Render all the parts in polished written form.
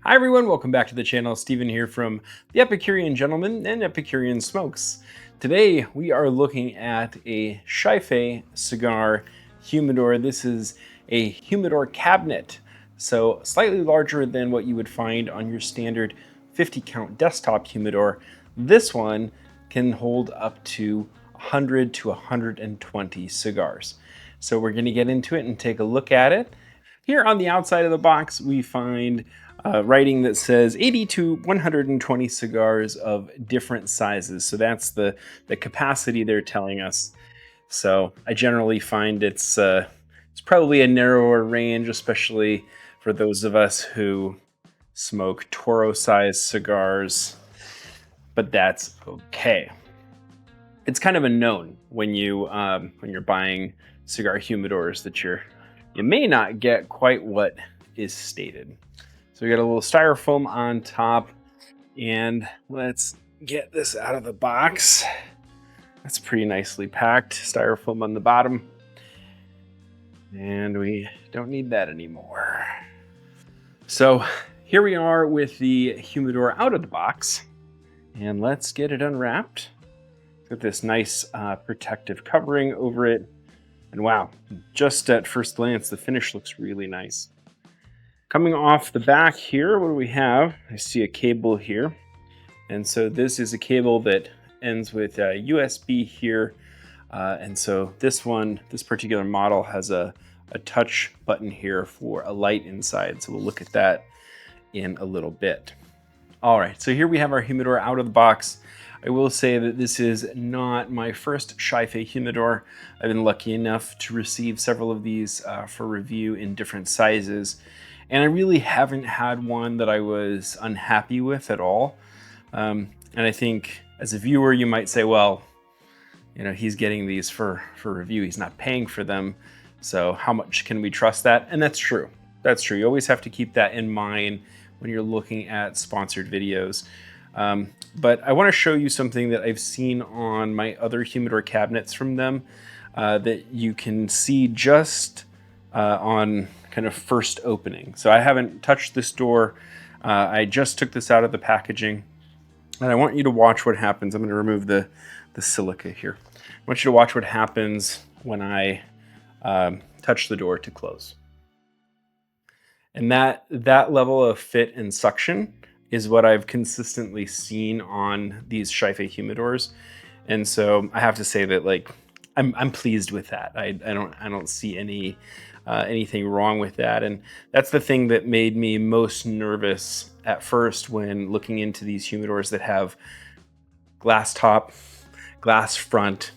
Hi everyone, welcome back to the channel. Steven here from the Epicurean Gentleman and Epicurean Smokes. Today we are looking at a XIFEI cigar humidor. This is a humidor cabinet, so slightly larger than what you would find on your standard 50 count desktop humidor. This one can hold up to 100 to 120 cigars. So we're going to get into it and take a look at it. Here on the outside of the box, we find writing that says 80 to 120 cigars of different sizes. So that's the capacity they're telling us. So I generally find it's probably a narrower range, especially for those of us who smoke Toro-sized cigars, but that's okay. It's kind of a known when you're buying cigar humidors that you may not get quite what is stated. So we got a little styrofoam on top, and let's get this out of the box. That's pretty nicely packed. Styrofoam on the bottom. And we don't need that anymore. So here we are with the humidor out of the box, and let's get it unwrapped. Got this nice protective covering over it. And wow, just at first glance, the finish looks really nice. Coming off the back here, what do we have? I see a cable here. And so this is a cable that ends with USB here. And so this particular model has a touch button here for a light inside. So we'll look at that in a little bit. All right, so here we have our humidor out of the box. I will say that this is not my first XIFEI humidor. I've been lucky enough to receive several of these for review in different sizes. And I really haven't had one that I was unhappy with at all. And I think as a viewer, you might say, well, you know, he's getting these for review. He's not paying for them. So how much can we trust that? And that's true. That's true. You always have to keep that in mind when you're looking at sponsored videos. But I want to show you something that I've seen on my other humidor cabinets from them that you can see just on kind of first opening. So I haven't touched this door. I just took this out of the packaging, and I want you to watch what happens. I'm going to remove the silica here. I want you to watch what happens when I touch the door to close. And that level of fit and suction is what I've consistently seen on these XIFEI humidors. And so I have to say that, like, I'm pleased with that. I don't see anything wrong with that. And that's the thing that made me most nervous at first when looking into these humidors that have glass top, glass front,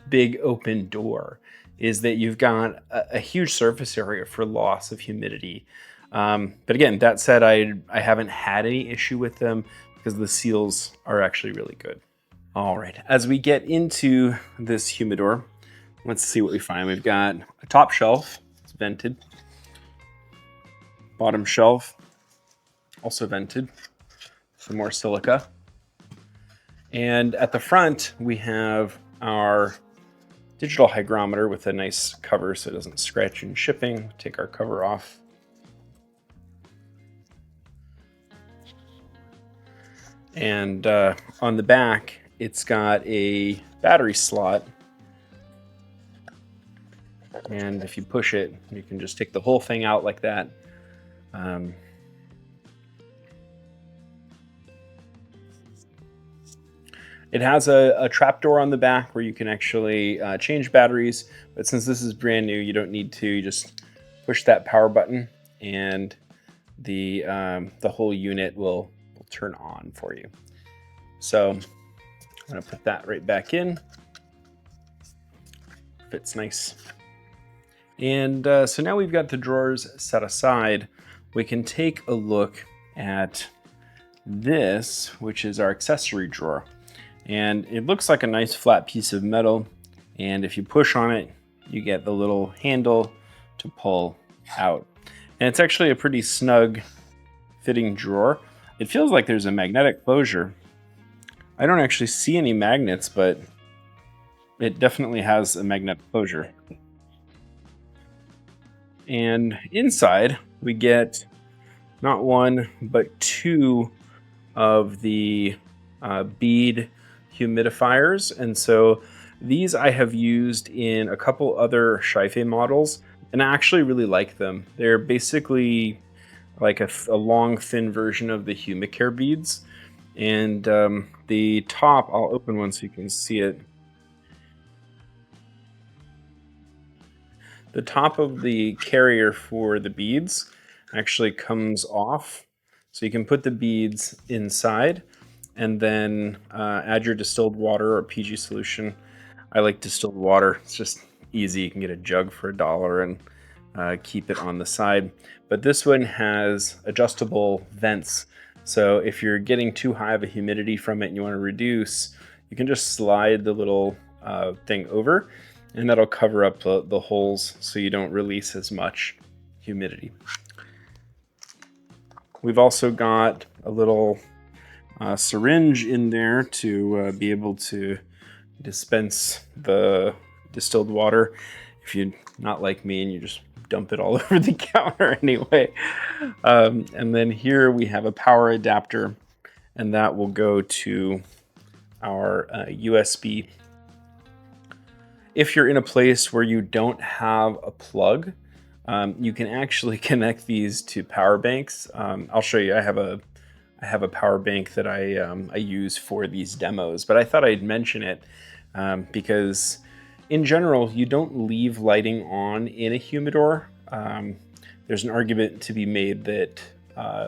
big open door, is that you've got a huge surface area for loss of humidity. But again, that said, I haven't had any issue with them because the seals are actually really good. All right, as we get into this humidor, let's see what we find. We've got a top shelf, it's vented. Bottom shelf, also vented. Some more silica. And at the front, we have our digital hygrometer with a nice cover so it doesn't scratch in shipping. Take our cover off. And on the back, it's got a battery slot. And if you push it, you can just take the whole thing out like that. It has a trap door on the back where you can actually change batteries. But since this is brand new, you don't need to. You just push that power button and the whole unit will turn on for you. So I'm gonna put that right back in. Fits nice. And so now we've got the drawers set aside. We can take a look at this, which is our accessory drawer. And it looks like a nice flat piece of metal. And if you push on it, you get the little handle to pull out. And it's actually a pretty snug fitting drawer. It feels like there's a magnetic closure. I don't actually see any magnets, but it definitely has a magnetic closure. And inside we get not one, but two of the bead humidifiers. And so these I have used in a couple other XIFEI models, and I actually really like them. They're basically like a long, thin version of the Humicare beads. And the top, I'll open one so you can see it. The top of the carrier for the beads actually comes off. So you can put the beads inside and then add your distilled water or PG solution. I like distilled water. It's just easy. You can get a jug for $1 and keep it on the side. But this one has adjustable vents. So if you're getting too high of a humidity from it and you want to reduce, you can just slide the little thing over, and that'll cover up the holes so you don't release as much humidity. We've also got a little syringe in there to be able to dispense the distilled water if you're not like me and you just dump it all over the counter anyway. And then here we have a power adapter, and that will go to our USB. If you're in a place where you don't have a plug, you can actually connect these to power banks. I'll show you. I have a power bank that I use for these demos, but I thought I'd mention it because in general, you don't leave lighting on in a humidor. There's an argument to be made that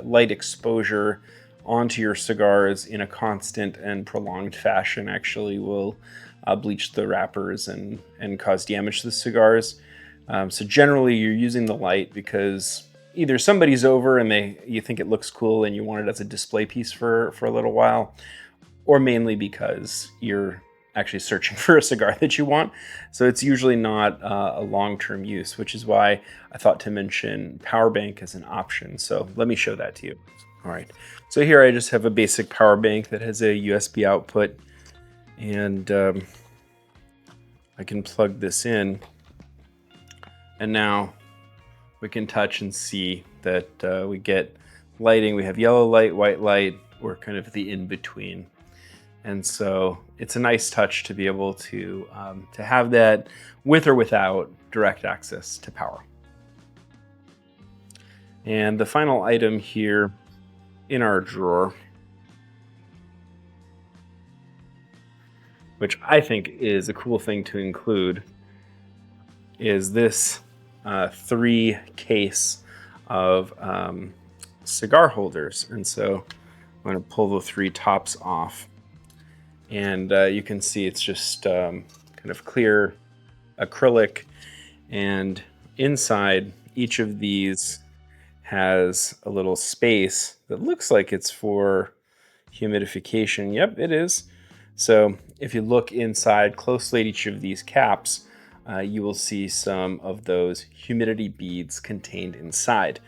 light exposure onto your cigars in a constant and prolonged fashion actually will bleach the wrappers and cause damage to the cigars. So generally, you're using the light because either somebody's over and you think it looks cool and you want it as a display piece for a little while, or mainly because you're actually searching for a cigar that you want. So it's usually not a long-term use, which is why I thought to mention power bank as an option. So let me show that to you. All right, so here I just have a basic power bank that has a USB output, and I can plug this in, and now we can touch and see that we get lighting. We have yellow light, white light, or kind of the in-between. And so it's a nice touch to be able to have that with or without direct access to power. And the final item here in our drawer, which I think is a cool thing to include, is this 3 case of cigar holders. And so I'm going to pull the 3 tops off. And you can see it's just kind of clear acrylic, and inside each of these has a little space that looks like it's for humidification. Yep, it is. So if you look inside closely at each of these caps, you will see some of those humidity beads contained inside.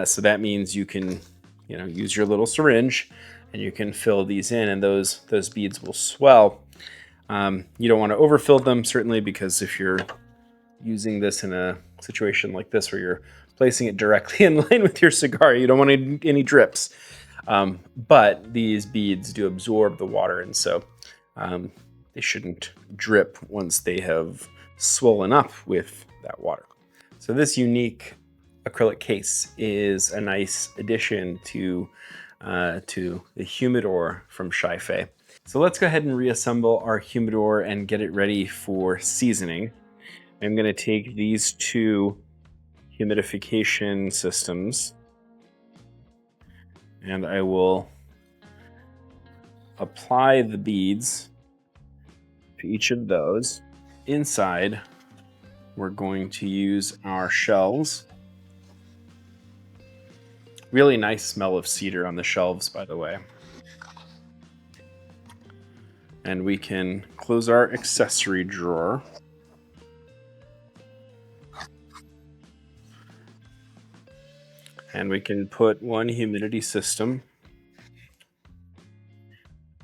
So that means you can, use your little syringe and you can fill these in, and those beads will swell. You don't want to overfill them, certainly, because if you're using this in a situation like this where you're placing it directly in line with your cigar, you don't want any drips. But these beads do absorb the water, and so they shouldn't drip once they have swollen up with that water. So this unique acrylic case is a nice addition to the humidor from XIFEI. So let's go ahead and reassemble our humidor and get it ready for seasoning. I'm going to take these 2 humidification systems, and I will apply the beads to each of those. Inside, we're going to use our shelves. Really nice smell of cedar on the shelves, by the way. And we can close our accessory drawer. And we can put 1 humidity system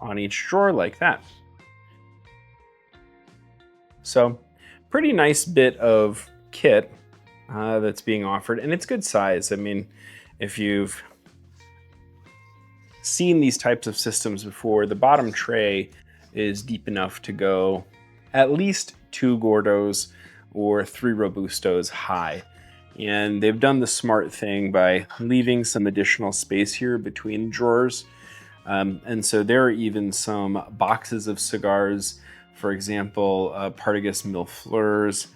on each drawer like that. So pretty nice bit of kit that's being offered, and it's good size. I mean, if you've seen these types of systems before, the bottom tray is deep enough to go at least 2 Gordos or 3 Robustos high. And they've done the smart thing by leaving some additional space here between drawers. And so there are even some boxes of cigars, for example, Partagas Mil Fleurs,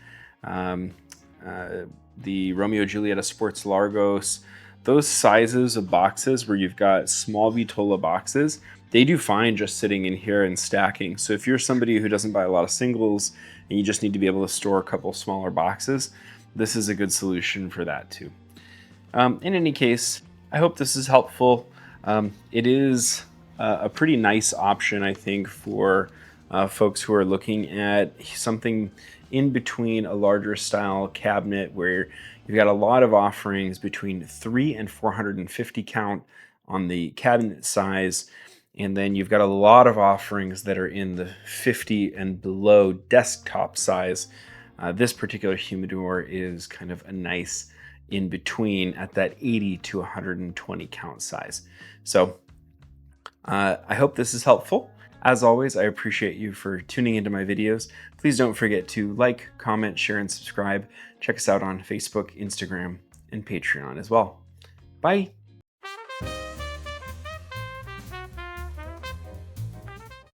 the Romeo Julieta Sports Largos. Those sizes of boxes where you've got small Vitola boxes, they do fine just sitting in here and stacking. So if you're somebody who doesn't buy a lot of singles and you just need to be able to store a couple smaller boxes, this is a good solution for that too. In any case, I hope this is helpful. It is a pretty nice option, I think, for folks who are looking at something in between a larger style cabinet where you've got a lot of offerings between 3 and 450 count on the cabinet size. And then you've got a lot of offerings that are in the 50 and below desktop size. This particular humidor is kind of a nice in between at that 80 to 120 count size. So I hope this is helpful. As always, I appreciate you for tuning into my videos. Please don't forget to like, comment, share, and subscribe. Check us out on Facebook, Instagram, and Patreon as well. Bye.